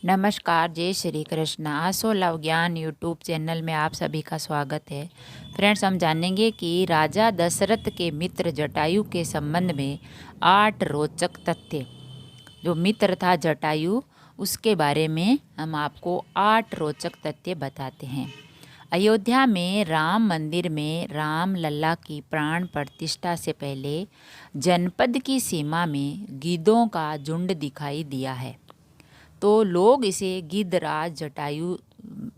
नमस्कार, जय श्री कृष्ण। आसो लव ज्ञान यूट्यूब चैनल में आप सभी का स्वागत है। फ्रेंड्स, हम जानेंगे कि राजा दशरथ के मित्र जटायु के संबंध में 8 रोचक तथ्य। जो मित्र था जटायु, उसके बारे में हम आपको 8 रोचक तथ्य बताते हैं। अयोध्या में राम मंदिर में राम लल्ला की प्राण प्रतिष्ठा से पहले जनपद की सीमा में गिद्धों का झुंड दिखाई दिया है, तो लोग इसे गिद्धराज जटायु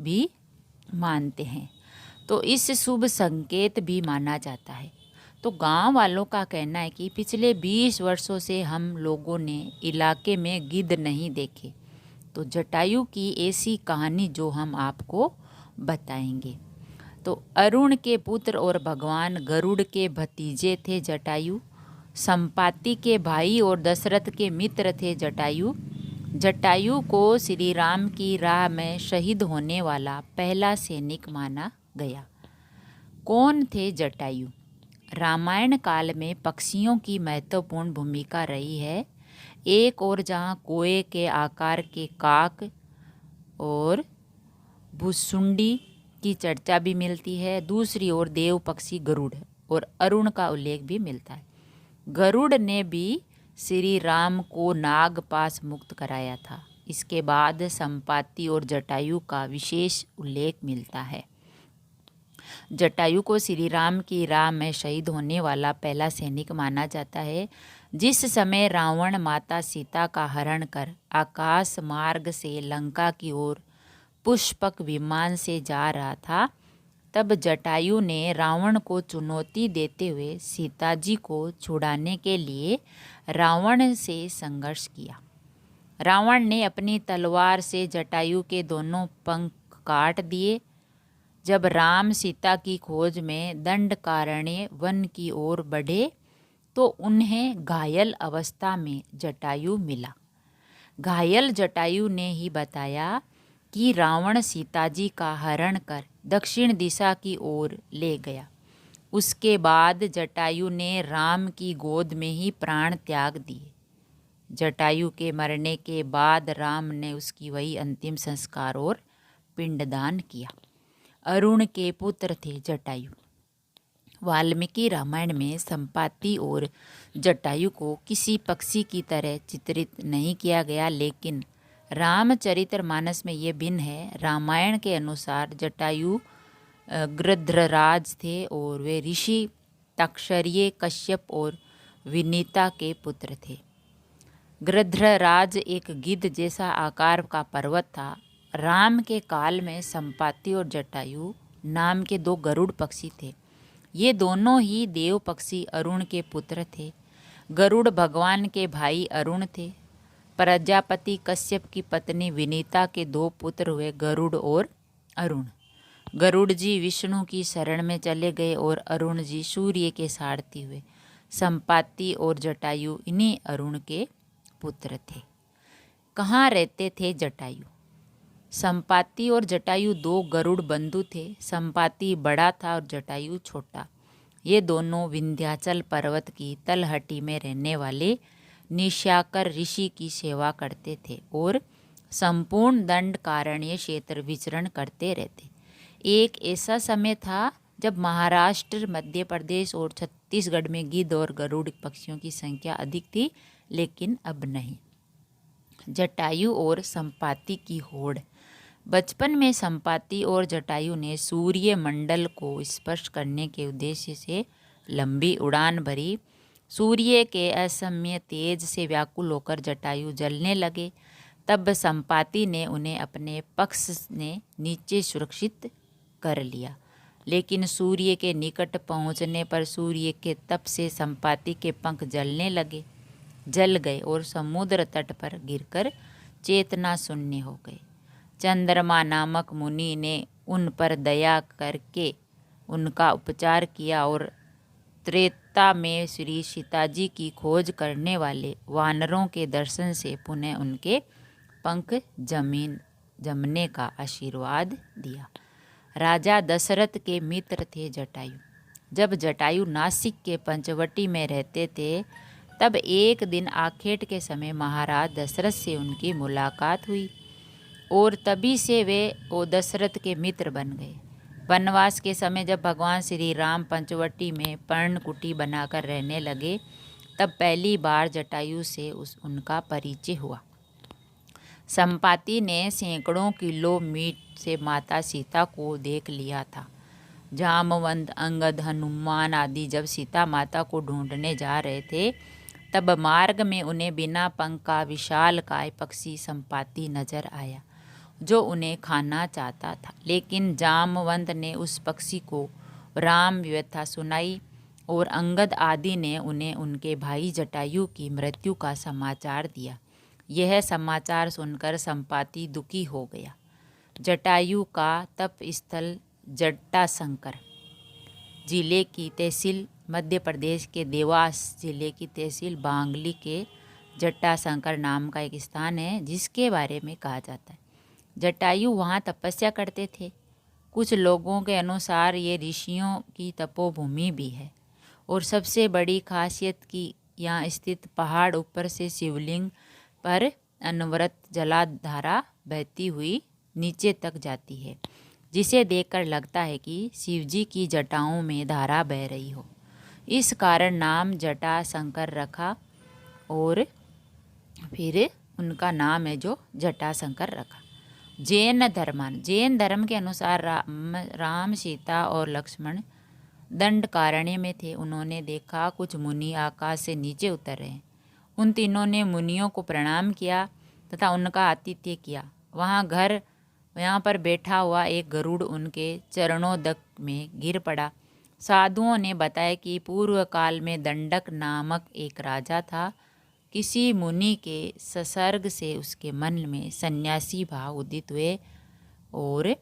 भी मानते हैं। तो इस शुभ संकेत भी माना जाता है। तो गांव वालों का कहना है कि पिछले 20 वर्षों से हम लोगों ने इलाके में गिद्ध नहीं देखे। तो जटायु की ऐसी कहानी जो हम आपको बताएंगे। तो अरुण के पुत्र और भगवान गरुड़ के भतीजे थे जटायु। संपाति के भाई और दशरथ के मित्र थे जटायु। जटायु को श्री राम की राह में शहीद होने वाला पहला सैनिक माना गया। कौन थे जटायु? रामायण काल में पक्षियों की महत्वपूर्ण भूमिका रही है। एक और जहाँ कोए के आकार के काक और भुसुंडी की चर्चा भी मिलती है, दूसरी ओर देव पक्षी गरुड़ और अरुण का उल्लेख भी मिलता है। गरुड़ ने भी श्री राम को नागपाश मुक्त कराया था। इसके बाद संपाति और जटायु का विशेष उल्लेख मिलता है। जटायु को श्री राम की राह में शहीद होने वाला पहला सैनिक माना जाता है। जिस समय रावण माता सीता का हरण कर आकाश मार्ग से लंका की ओर पुष्पक विमान से जा रहा था, तब जटायु ने रावण को चुनौती देते हुए सीता जी को छुड़ाने के लिए रावण से संघर्ष किया। रावण ने अपनी तलवार से जटायु के दोनों पंख काट दिए। जब राम सीता की खोज में दंडकारण्य वन की ओर बढ़े तो उन्हें घायल अवस्था में जटायु मिला। घायल जटायु ने ही बताया कि रावण सीता जी का हरण कर दक्षिण दिशा की ओर ले गया। उसके बाद जटायु ने राम की गोद में ही प्राण त्याग दिए। जटायु के मरने के बाद राम ने उसकी वही अंतिम संस्कार और पिंडदान किया। अरुण के पुत्र थे जटायु। वाल्मीकि रामायण में संपाति और जटायु को किसी पक्षी की तरह चित्रित नहीं किया गया, लेकिन रामचरितमानस में ये भिन्न है। रामायण के अनुसार जटायु गृध्रराज थे और वे ऋषि तक्षर्य, कश्यप और विनीता के पुत्र थे। गृध्रराज एक गिद्ध जैसा आकार का पर्वत था। राम के काल में संपाति और जटायु नाम के 2 गरुड़ पक्षी थे। ये दोनों ही देव पक्षी अरुण के पुत्र थे। गरुड़ भगवान के भाई अरुण थे। प्रजापति कश्यप की पत्नी विनीता के 2 पुत्र हुए, गरुड़ और अरुण। गरुड़ जी विष्णु की शरण में चले गए और अरुण जी सूर्य के सारथी हुए। संपाति और जटायु इन्हीं अरुण के पुत्र थे। कहाँ रहते थे जटायु? संपाति और जटायु 2 गरुड़ बंधु थे। संपाति बड़ा था और जटायु छोटा। ये दोनों विंध्याचल पर्वत की तलहटी में रहने वाले निशाकर ऋषि की सेवा करते थे और संपूर्ण दंडकारण्य क्षेत्र विचरण करते रहते। एक ऐसा समय था जब महाराष्ट्र, मध्य प्रदेश और छत्तीसगढ़ में गिद्ध और गरुड़ पक्षियों की संख्या अधिक थी, लेकिन अब नहीं। जटायु और संपाति की होड़। बचपन में संपाति और जटायु ने सूर्य मंडल को स्पर्श करने के उद्देश्य से लंबी उड़ान भरी। सूर्य के असम्य तेज से व्याकुल होकर जटायु जलने लगे। तब संपाति ने उन्हें अपने पक्ष ने नीचे सुरक्षित कर लिया, लेकिन सूर्य के निकट पहुंचने पर सूर्य के तप से संपाति के पंख जल गए और समुद्र तट पर गिरकर चेतना शून्य हो गए। चंद्रमा नामक मुनि ने उन पर दया करके उनका उपचार किया और त्रेता में श्री सीता जी की खोज करने वाले वानरों के दर्शन से पुनः उनके पंख जमने का आशीर्वाद दिया। राजा दशरथ के मित्र थे जटायु। जब जटायु नासिक के पंचवटी में रहते थे, तब एक दिन आखेट के समय महाराज दशरथ से उनकी मुलाकात हुई। और तभी से वे वो दशरथ के मित्र बन गए। वनवास के समय जब भगवान श्री राम पंचवटी में पर्णकुटी बनाकर रहने लगे, तब पहली बार जटायु से उनका परिचय हुआ। संपाति ने सैकड़ों किलो मीट से माता सीता को देख लिया था। जामवंत, अंगद, हनुमान आदि जब सीता माता को ढूंढने जा रहे थे, तब मार्ग में उन्हें बिना पंख का विशालकाय पक्षी संपाति नजर आया, जो उन्हें खाना चाहता था। लेकिन जामवंत ने उस पक्षी को राम व्यथा सुनाई और अंगद आदि ने उन्हें उनके भाई जटायु की मृत्यु का समाचार दिया। यह समाचार सुनकर संपाति दुखी हो गया। जटायु का तप स्थल जटाशंकर जिले की तहसील मध्य प्रदेश के देवास जिले की तहसील बांगली के जटाशंकर नाम का एक स्थान है, जिसके बारे में कहा जाता है जटायु वहाँ तपस्या करते थे। कुछ लोगों के अनुसार ये ऋषियों की तपोभूमि भी है और सबसे बड़ी खासियत कि यहाँ स्थित पहाड़ ऊपर से शिवलिंग पर अनवरत जलाधारा बहती हुई नीचे तक जाती है, जिसे देखकर लगता है कि शिवजी की जटाओं में धारा बह रही हो। इस कारण नाम जटाशंकर रखा और फिर उनका नाम है जो जटाशंकर रखा। जैन धर्म के अनुसार राम, सीता और लक्ष्मण दंडकारण्य में थे। उन्होंने देखा कुछ मुनि आकाश से नीचे उतर रहे हैं। उन तीनों ने मुनियों को प्रणाम किया तथा उनका आतिथ्य किया। यहाँ पर बैठा हुआ एक गरुड़ उनके चरणोदक में गिर पड़ा। साधुओं ने बताया कि पूर्व काल में दंडक नामक एक राजा था। किसी मुनि के संसर्ग से उसके मन में सन्यासी भाव उदित हुए और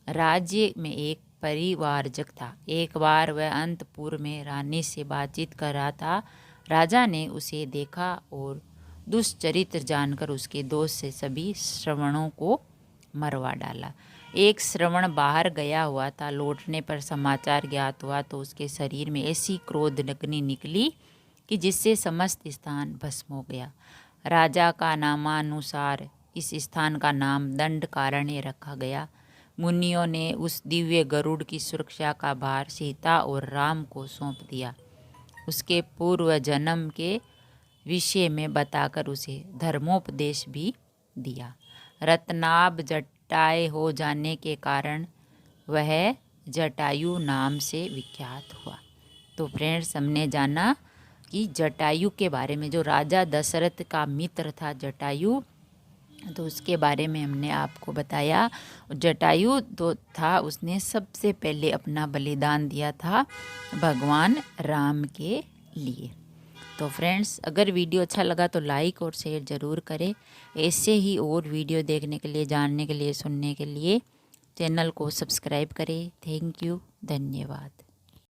राज्य में एक परिवारजक था। एक बार वह अंतपुर में रानी से बातचीत कर रहा था। राजा ने उसे देखा और दुष्चरित्र जानकर उसके दोष से सभी श्रवणों को मरवा डाला। एक श्रवण बाहर गया हुआ था। लौटने पर समाचार ज्ञात हुआ तो उसके शरीर में ऐसी क्रोध अग्नि निकली कि जिससे समस्त स्थान भस्म हो गया। राजा का नामानुसार इस स्थान का नाम दंडकारण्य रखा गया। मुनियों ने उस दिव्य गरुड़ की सुरक्षा का भार सीता और राम को सौंप दिया। उसके पूर्व जन्म के विषय में बताकर उसे धर्मोपदेश भी दिया। रत्नाभ जटाय हो जाने के कारण वह जटायु नाम से विख्यात हुआ। तो फ्रेंड्स, हमने जाना कि जटायु के बारे में, जो राजा दशरथ का मित्र था जटायु, तो उसके बारे में हमने आपको बताया। जटायु तो था, उसने सबसे पहले अपना बलिदान दिया था भगवान राम के लिए। तो फ्रेंड्स, अगर वीडियो अच्छा लगा तो लाइक और शेयर ज़रूर करें। ऐसे ही और वीडियो देखने के लिए, जानने के लिए, सुनने के लिए चैनल को सब्सक्राइब करें। थैंक यू, धन्यवाद।